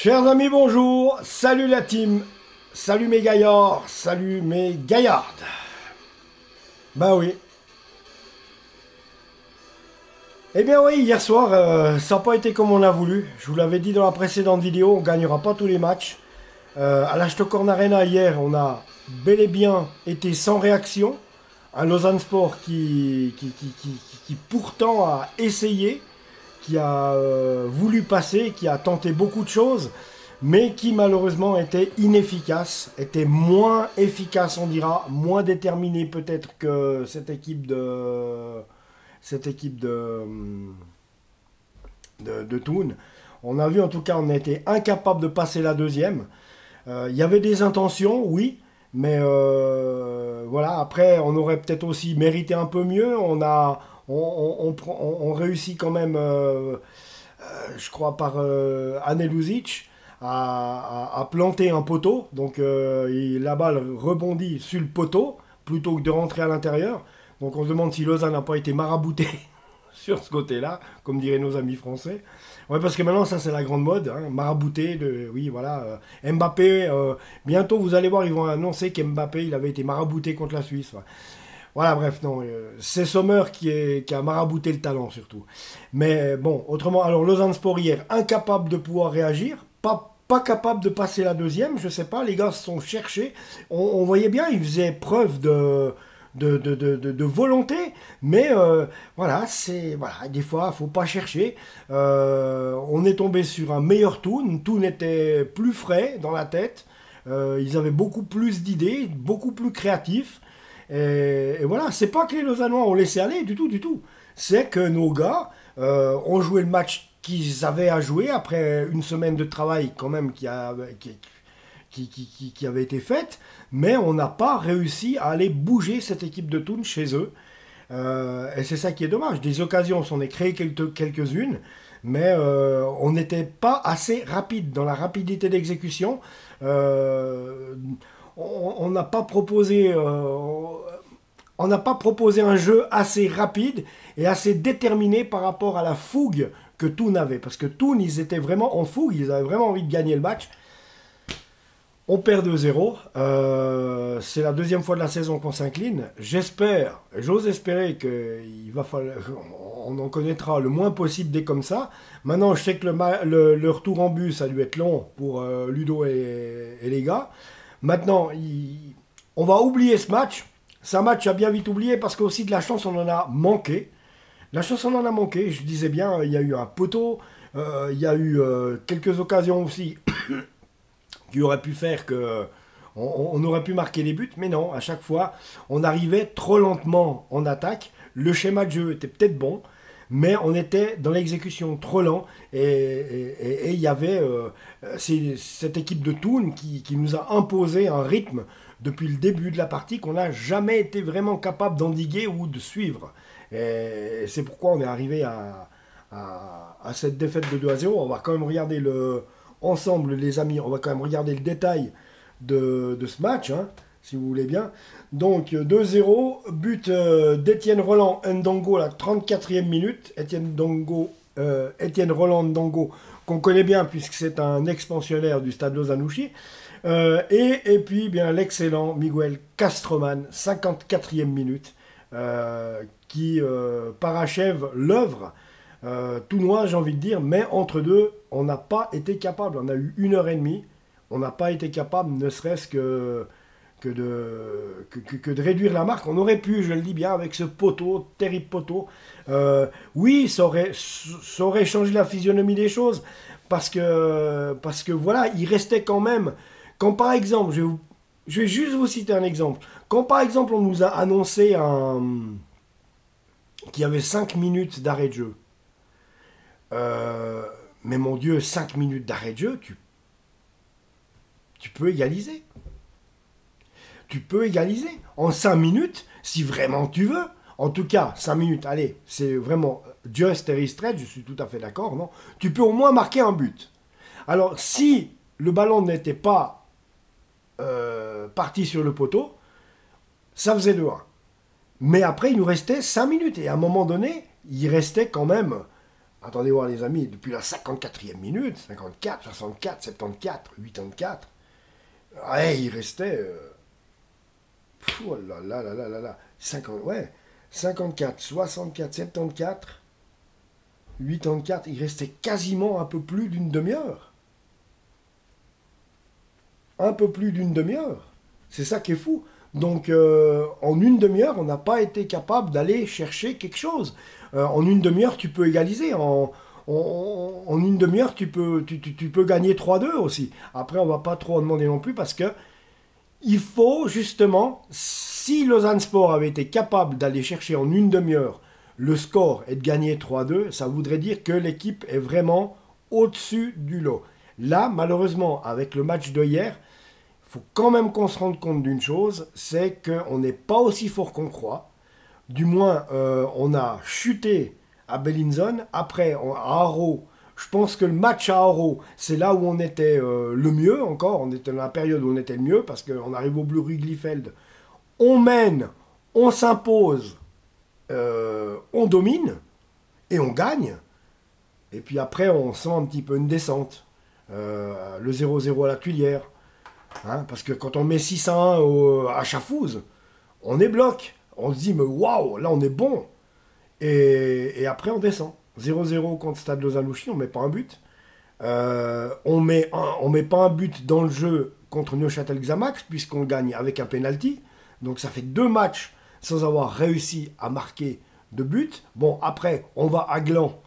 Chers amis, bonjour, salut la team, salut mes gaillards, salut mes gaillardes. Bah oui. Eh bien oui, hier soir, ça n'a pas été comme on a voulu. Je vous l'avais dit dans la précédente vidéo, on ne gagnera pas tous les matchs. À la Stockholm Arena hier, on a bel et bien été sans réaction. Un Lausanne Sport qui pourtant a essayé, qui a voulu passer, qui a tenté beaucoup de choses, mais qui malheureusement était inefficace, était moins efficace on dira, moins déterminé peut-être que cette équipe de Thun. On a vu en tout cas, on a été incapable de passer la deuxième. Il y avait des intentions, oui, mais voilà, après on aurait peut-être aussi mérité un peu mieux. On réussit quand même, je crois, par Ane Luzic à planter un poteau. Donc la balle rebondit sur le poteau plutôt que de rentrer à l'intérieur. Donc on se demande si Lausanne n'a pas été marabouté sur ce côté-là, comme diraient nos amis français. Ouais, parce que maintenant, ça, c'est la grande mode, hein, marabouté, oui, voilà. Mbappé, bientôt, vous allez voir, ils vont annoncer qu'Mbappé, il avait été marabouté contre la Suisse. Ouais. Voilà, bref, non, c'est Sommer qui a marabouté le talent, surtout. Mais bon, autrement, alors, Lausanne Sport hier, incapable de pouvoir réagir, pas capable de passer la deuxième, je sais pas, les gars se sont cherchés. On voyait bien, ils faisaient preuve de volonté, mais voilà, des fois, il faut pas chercher. On est tombé sur un meilleur Thun. Thun était plus frais dans la tête. Ils avaient beaucoup plus d'idées, beaucoup plus créatifs. Et voilà, c'est pas que les Lausannois ont laissé aller du tout, du tout. C'est que nos gars ont joué le match qu'ils avaient à jouer après une semaine de travail quand même qui avait été faite, mais on n'a pas réussi à aller bouger cette équipe de Thun chez eux. Et c'est ça qui est dommage. Des occasions, on s'en est créé quelques-unes, mais on n'était pas assez rapide dans la rapidité d'exécution. On n'a pas proposé. On n'a pas proposé un jeu assez rapide et assez déterminé par rapport à la fougue que Thun avait. Parce que Thun, ils étaient vraiment en fougue, ils avaient vraiment envie de gagner le match. On perd 2-0. C'est la deuxième fois de la saison qu'on s'incline. J'ose espérer qu'il va falloir, on en connaîtra le moins possible des comme ça. Maintenant, je sais que le retour en bus, ça a dû être long pour Ludo et les gars. Maintenant, on va oublier ce match. C'est un match à bien vite oublier parce qu'aussi de la chance, on en a manqué. La chance, on en a manqué. Je disais bien, il y a eu un poteau. Il y a eu quelques occasions aussi qui aurait pu faire que on aurait pu marquer des buts, mais non, à chaque fois, on arrivait trop lentement en attaque. Le schéma de jeu était peut-être bon, mais on était dans l'exécution trop lent. Et il y avait cette équipe de Thun qui nous a imposé un rythme depuis le début de la partie qu'on n'a jamais été vraiment capable d'endiguer ou de suivre. Et c'est pourquoi on est arrivé à cette défaite de 2-0. On va quand même regarder ensemble, les amis, on va quand même regarder le détail de ce match, hein, si vous voulez bien. Donc 2-0, but d'Étienne Roland Ndongo à la 34e minute. Étienne Roland Ndongo, qu'on connaît bien puisque c'est un expansionnaire du stade Lausanne-Ouchy. Et puis bien l'excellent Miguel Castroman, 54e minute, qui parachève l'œuvre. Tout noir, j'ai envie de dire, mais entre deux, on n'a pas été capable. On a eu 1 heure et demie, on n'a pas été capable, ne serait-ce que de réduire la marque. On aurait pu, je le dis bien, avec ce poteau, terrible poteau. Oui, ça aurait changé la physionomie des choses, parce que voilà, il restait quand même. Quand par exemple, je vais juste vous citer un exemple. Quand par exemple, on nous a annoncé qu'il y avait 5 minutes d'arrêt de jeu. Mais mon Dieu, 5 minutes d'arrêt de jeu, tu peux égaliser. Tu peux égaliser. En 5 minutes, si vraiment tu veux. En tout cas, 5 minutes, allez, c'est vraiment just et restretch, je suis tout à fait d'accord, non? Tu peux au moins marquer un but. Alors, si le ballon n'était pas parti sur le poteau, ça faisait 2-1. Mais après, il nous restait 5 minutes. Et à un moment donné, il restait quand même Attendez voir les amis, depuis la 54e minute, 54, 64, 74, 84, ouais, il restait... oh là là là là là là, 50, ouais, 54, 64, 74, 84, il restait quasiment un peu plus d'une demi-heure. Un peu plus d'une demi-heure. C'est ça qui est fou. Donc, en une demi-heure, on n'a pas été capable d'aller chercher quelque chose. En une demi-heure, tu peux égaliser. En une demi-heure, tu peux gagner 3-2 aussi. Après, on va pas trop en demander non plus parce que il faut justement, si Lausanne Sport avait été capable d'aller chercher en une demi-heure le score et de gagner 3-2, ça voudrait dire que l'équipe est vraiment au-dessus du lot. Là, malheureusement, avec le match de hier, il faut quand même qu'on se rende compte d'une chose, c'est qu'on n'est pas aussi fort qu'on croit. Du moins, on a chuté à Bellinzone. Après, à Haro, je pense que le match à Haro, c'est là où on était le mieux encore. On était dans la période où on était le mieux parce qu'on arrive au Blue Rigleyfeld. On mène, on s'impose, on domine et on gagne. Et puis après, on sent un petit peu une descente. Le 0-0 à la Tuilière. Hein, parce que quand on met 6-1 à Chafouze, on est bloc. On se dit, mais waouh, là on est bon. Et après on descend. 0-0 contre Stade Lausanne-Louchy, on met pas un but. On met pas un but dans le jeu contre Neuchâtel Xamax, puisqu'on gagne avec un penalty. Donc ça fait 2 matchs sans avoir réussi à marquer de but. Bon, après, on va à Gland.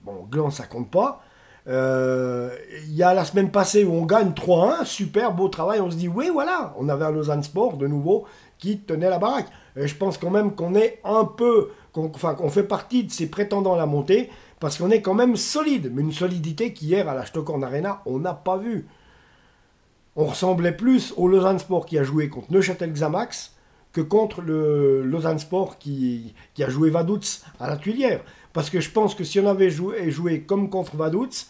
Bon, Gland, ça compte pas. Il y a la semaine passée où on gagne 3-1, super beau travail, on se dit oui voilà, on avait un Lausanne Sport de nouveau qui tenait la baraque. Et je pense quand même qu'on est un peu, qu'on fait partie de ces prétendants à la montée, parce qu'on est quand même solide, mais une solidité qu'hier à la Stockholm Arena, on n'a pas vu. On ressemblait plus au Lausanne Sport qui a joué contre Neuchâtel Xamax que contre le Lausanne Sport qui a joué Vaduz à la Tuilière. Parce que je pense que si on avait joué comme contre Vaduz,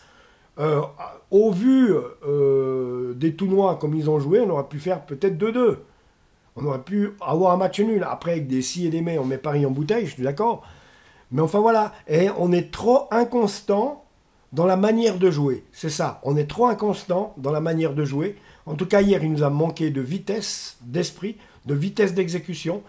au vu des Tournois comme ils ont joué, on aurait pu faire peut-être 2-2. On aurait pu avoir un match nul. Après, avec des si et des mais, on met Paris en bouteille, je suis d'accord. Mais enfin voilà. Et on est trop inconstant dans la manière de jouer. C'est ça. On est trop inconstant dans la manière de jouer. En tout cas, hier, il nous a manqué de vitesse d'esprit, de vitesse d'exécution,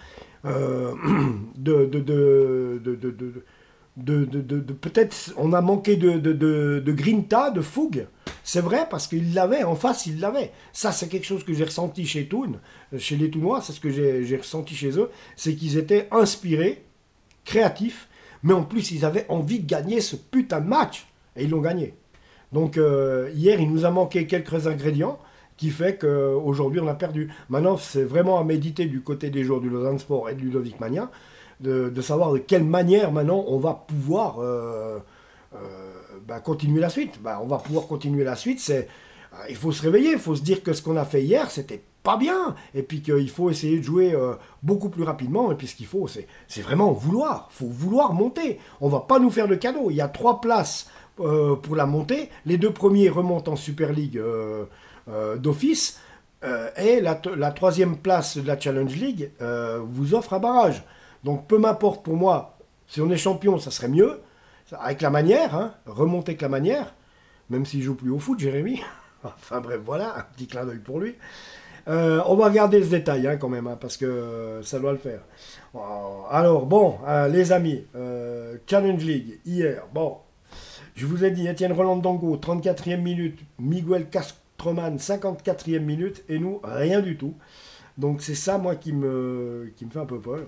peut-être on a manqué de grinta, de fougue. C'est vrai parce qu'il l'avait, en face il l'avait. Ça c'est quelque chose que j'ai ressenti chez Thun, chez les Tounois, c'est ce que j'ai ressenti chez eux, c'est qu'ils étaient inspirés, créatifs, mais en plus ils avaient envie de gagner ce putain de match. Et ils l'ont gagné. Donc hier il nous a manqué quelques ingrédients qui fait qu'aujourd'hui on a perdu. Maintenant c'est vraiment à méditer du côté des joueurs du Lausanne Sport et de Ludovic Magnin, de savoir de quelle manière maintenant on va pouvoir continuer la suite. On va pouvoir continuer la suite, il faut se réveiller, il faut se dire que ce qu'on a fait hier, c'était pas bien, et puis qu'il faut essayer de jouer beaucoup plus rapidement, et puis ce qu'il faut, c'est vraiment vouloir, il faut vouloir monter. On va pas nous faire de cadeaux, il y a 3 places pour la montée, les 2 premiers remontent en Super League d'office, et la 3e place de la Challenge League vous offre un barrage. Donc peu m'importe pour moi, si on est champion, ça serait mieux, avec la manière, hein, remonter avec la manière, même s'il joue plus au foot, Jérémy. Enfin bref, voilà, un petit clin d'œil pour lui. On va regarder ce détail hein, quand même, hein, parce que ça doit le faire. Alors bon, les amis, Challenge League, hier, bon, je vous ai dit, Étienne Roland-Dango, 34e minute, Miguel Castroman, 54e minute, et nous, rien du tout. Donc c'est ça, moi, qui me fait un peu peur.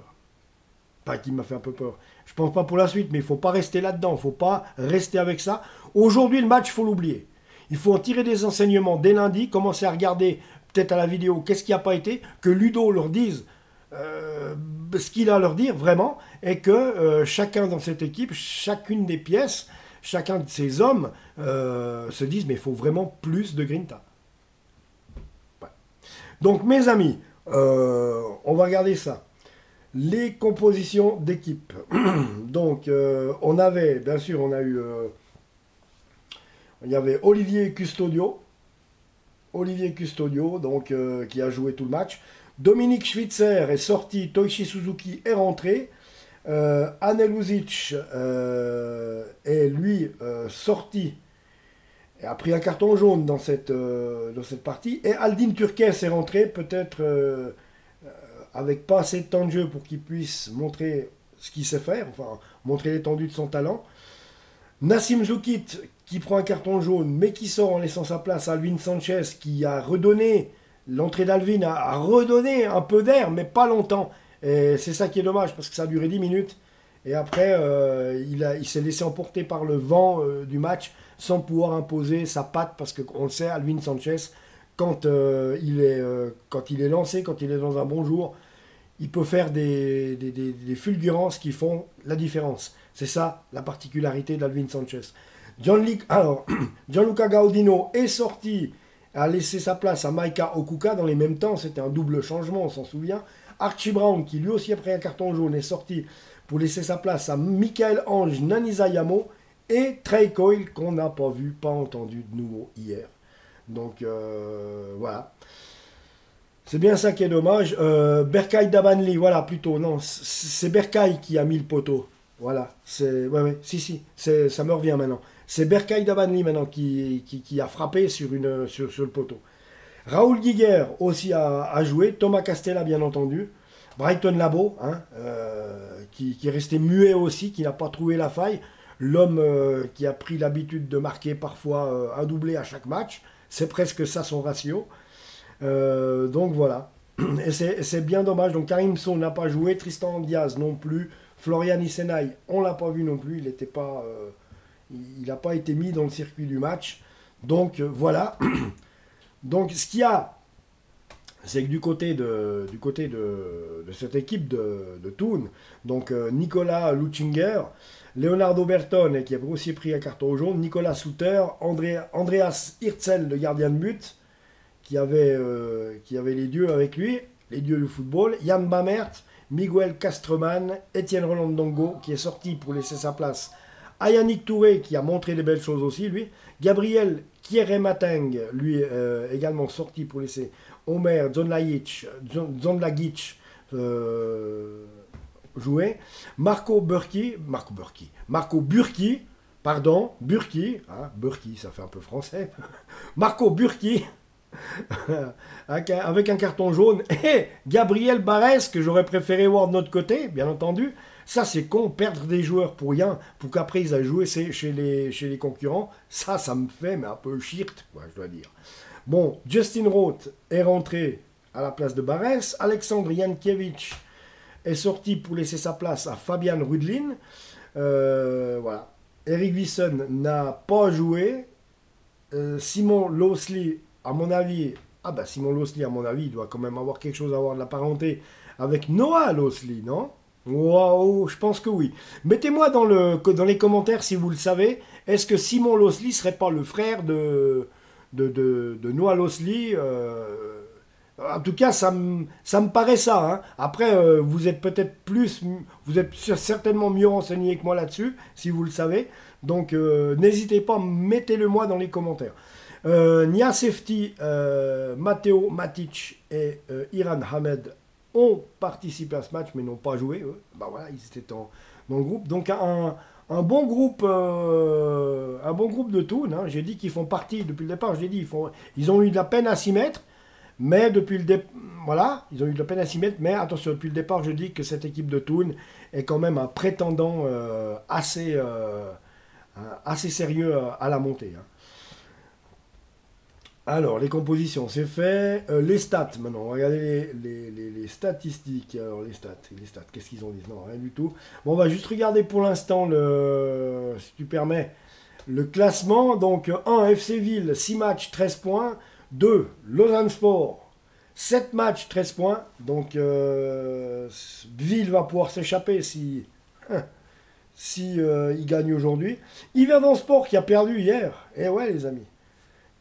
Pas qui m'a fait un peu peur. Je pense pas pour la suite, mais il faut pas rester là-dedans. Il faut pas rester avec ça. Aujourd'hui, le match, il faut l'oublier. Il faut en tirer des enseignements dès lundi, commencer à regarder peut-être à la vidéo qu'est-ce qui n'a pas été, que Ludo leur dise ce qu'il a à leur dire vraiment, et que chacun dans cette équipe, chacune des pièces, chacun de ces hommes se disent mais il faut vraiment plus de grinta. Ouais. Donc mes amis, on va regarder ça. Les compositions d'équipe. Donc, on avait, bien sûr, il y avait Olivier Custodio, donc, qui a joué tout le match. Dominique Schwitzer est sorti, Toichi Suzuki est rentré. Anel Uzic est lui sorti et a pris un carton jaune dans cette partie. Et Aldin Turkes est rentré, peut-être avec pas assez de temps de jeu pour qu'il puisse montrer ce qu'il sait faire, enfin montrer l'étendue de son talent. Nassim Zoukit qui prend un carton jaune, mais qui sort en laissant sa place à Alvin Sanchez, qui a redonné, l'entrée d'Alvin a redonné un peu d'air, mais pas longtemps. Et c'est ça qui est dommage, parce que ça a duré 10 minutes. Et après, il s'est laissé emporter par le vent du match, sans pouvoir imposer sa patte, parce qu'on le sait, Alvin Sanchez, quand il est lancé, quand il est dans un bon jour, il peut faire des fulgurances qui font la différence. C'est ça la particularité d'Alvin Sanchez. Gianluca Gaudino est sorti, a laissé sa place à Maika Okuka dans les mêmes temps. C'était un double changement, on s'en souvient. Archie Brown, qui lui aussi après un carton jaune, est sorti pour laisser sa place à Michael Ange Nanizayamo et Trey Coyle, qu'on n'a pas vu, pas entendu de nouveau hier. Donc voilà. C'est bien ça qui est dommage. Berkay Dabanli, voilà, plutôt, non, c'est Berkay qui a mis le poteau. Voilà, ouais, si, ça me revient maintenant. C'est Berkay Dabanli maintenant qui a frappé sur le poteau. Raoul Guiguer aussi a joué. Thomas Castella, bien entendu. Brighton Labo, hein, qui est resté muet aussi, qui n'a pas trouvé la faille. L'homme qui a pris l'habitude de marquer parfois un doublé à chaque match. C'est presque ça son ratio. Donc voilà. Et c'est bien dommage. Donc Karim Sow n'a pas joué, Tristan Diaz non plus, Florian Isenay, on l'a pas vu non plus, il n'a pas été mis dans le circuit du match. Donc voilà. Donc ce qu'il y a, c'est que du côté de cette équipe de Thun, donc Nicolas Luchinger, Leonardo Bertone qui a aussi pris un carton jaune, Nicolas Souter, Andreas Hirtzel, le gardien de but, qui avait les dieux avec lui, les dieux du football, Yann Bamert, Miguel Castreman, Étienne Roland-Dongo, qui est sorti pour laisser sa place à Yannick Touré, qui a montré des belles choses aussi, lui, Gabriel Kieremateng, lui, également sorti pour laisser Omer Zonlagic jouer, Marco Burki, pardon, Burki, hein, Burki, ça fait un peu français, Marco Burki, avec un carton jaune, et Gabriel Barès, que j'aurais préféré voir de notre côté, bien entendu. Ça, c'est con, perdre des joueurs pour rien, pour qu'après ils aillent jouer chez les concurrents. Ça me fait mais un peu chirt, quoi, je dois dire. Bon, Justin Roth est rentré à la place de Barès. Alexandre Jankiewicz est sorti pour laisser sa place à Fabian Rudlin. Voilà. Eric Wisson n'a pas joué. Simon Losley, à mon avis, Simon Losley, à mon avis, il doit quand même avoir quelque chose à avoir de la parenté avec Noah Losley, non? Wow, je pense que oui. Mettez-moi dans les commentaires si vous le savez. Est-ce que Simon Losley serait pas le frère de Noah Losley? En tout cas, ça me paraît ça. Hein. Après, vous êtes certainement mieux renseigné que moi là-dessus, si vous le savez. Donc, n'hésitez pas, mettez-le moi dans les commentaires. Nia Sefti, Matteo Matic et Iran Hamed ont participé à ce match, mais n'ont pas joué. Eux. Voilà, ils étaient dans le groupe. Donc, un bon groupe de Thun. Hein. J'ai dit qu'ils font partie, depuis le départ, je l'ai dit, ils ont eu de la peine à s'y mettre. Mais depuis le départ, voilà, ils ont eu de la peine à s'y mettre. Mais attention, depuis le départ, je dis que cette équipe de Thun est quand même un prétendant assez sérieux à la montée. Hein. Alors, les compositions, c'est fait. Les stats, maintenant. On va regarder les statistiques. Alors, les stats, qu'est-ce qu'ils ont dit? Non, rien du tout. Bon, on va juste regarder pour l'instant, si tu permets, le classement. Donc, 1, FC Ville, 6 matchs, 13 points. 2, Lausanne Sport, 7 matchs, 13 points. Donc, Ville va pouvoir s'échapper si il gagne aujourd'hui. Yverdon Sport qui a perdu hier. Eh ouais, les amis.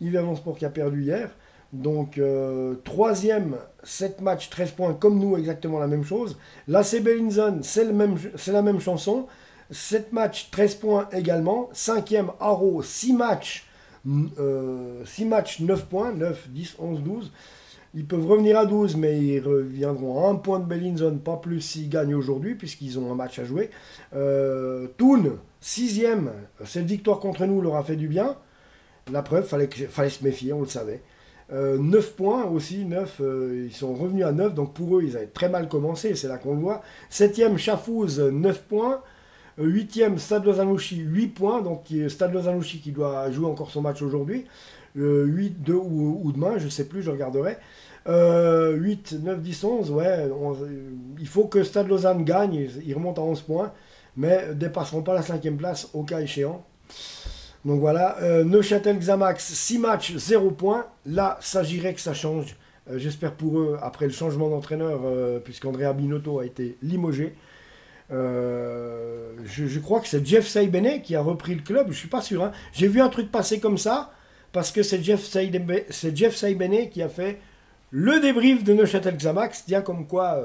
Yverdon Sport qui a perdu hier. Donc, 3e, 7 matchs, 13 points, comme nous, exactement la même chose. L'AC Bellinzone, c'est la même chanson. 7 matchs, 13 points également. 5e, Haro, 6 matchs, 9 points, 9, 10, 11, 12. Ils peuvent revenir à 12, mais ils reviendront à un point de Bellinzone, pas plus s'ils gagnent aujourd'hui, puisqu'ils ont un match à jouer. Thun, 6e, cette victoire contre nous leur a fait du bien. La preuve, fallait se méfier, on le savait. 9 points aussi, 9, ils sont revenus à 9, donc pour eux, ils avaient très mal commencé, c'est là qu'on le voit. 7e, Chafouz, 9 points. 8e, Stade Lozanouchi, 8 points, donc Stade Lozanouchi qui doit jouer encore son match aujourd'hui. 8, 2 ou demain, je ne sais plus, je regarderai. 8, 9, 10, 11, ouais, il faut que Stade Lausanne gagne, ils remontent à 11 points, mais ne dépasseront pas la 5e place au cas échéant. Donc voilà, Neuchâtel Xamax, 6 matchs, 0 points. Là, s'agirait que ça change. J'espère pour eux, après le changement d'entraîneur, puisqu'Andrea Binotto a été limogé. Je crois que c'est Jeff Saibene qui a repris le club, je suis pas sûr. Hein. J'ai vu un truc passer comme ça, parce que c'est Jeff Saibene qui a fait le débrief de Neuchâtel Xamax, tiens comme quoi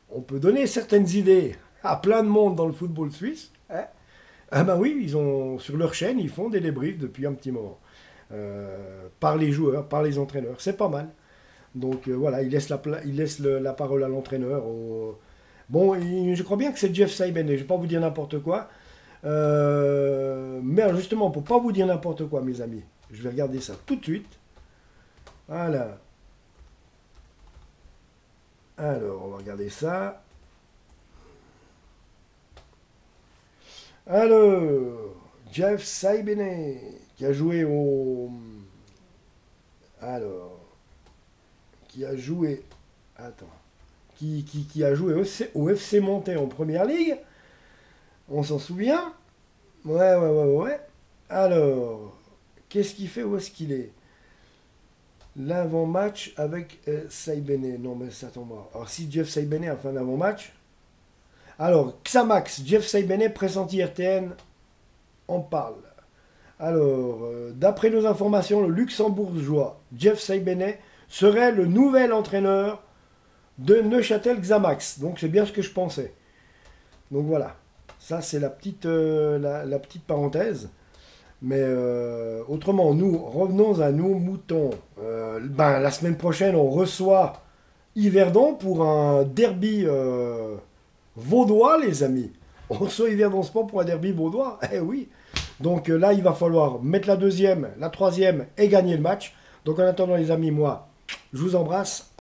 on peut donner certaines idées à plein de monde dans le football suisse. Hein. Ah ben oui, ils ont sur leur chaîne, ils font des débriefs depuis un petit moment. Par les joueurs, par les entraîneurs, c'est pas mal. Donc voilà, ils laissent la parole à l'entraîneur. Bon, je crois bien que c'est Jeff Saibene, je ne vais pas vous dire n'importe quoi. Mais justement, pour ne pas vous dire n'importe quoi, mes amis, je vais regarder ça tout de suite. Voilà. Alors, on va regarder ça. Alors, Jeff Saibene, qui a joué au... Alors, qui a joué... Attends. Qui a joué au FC Monté en première ligue. On s'en souvient? Ouais. Alors, qu'est-ce qu'il fait? Où est-ce qu'il est? L'avant-match avec Saibene. Non, mais ça tombe. Alors, si Jeff Saibene a fait un avant-match. Alors, Xamax, Jeff Saibene, pressenti RTN, en parle. Alors, d'après nos informations, le luxembourgeois Jeff Saibene serait le nouvel entraîneur de Neuchâtel Xamax. Donc, c'est bien ce que je pensais. Donc, voilà. Ça, c'est la petite parenthèse. Mais autrement, nous, revenons à nos moutons. La semaine prochaine, on reçoit Yverdon pour un derby vaudois, les amis. On reçoit Yverdon Sport pour un derby vaudois. Eh oui. Donc là, il va falloir mettre la deuxième, la troisième et gagner le match. Donc en attendant, les amis, moi, je vous embrasse.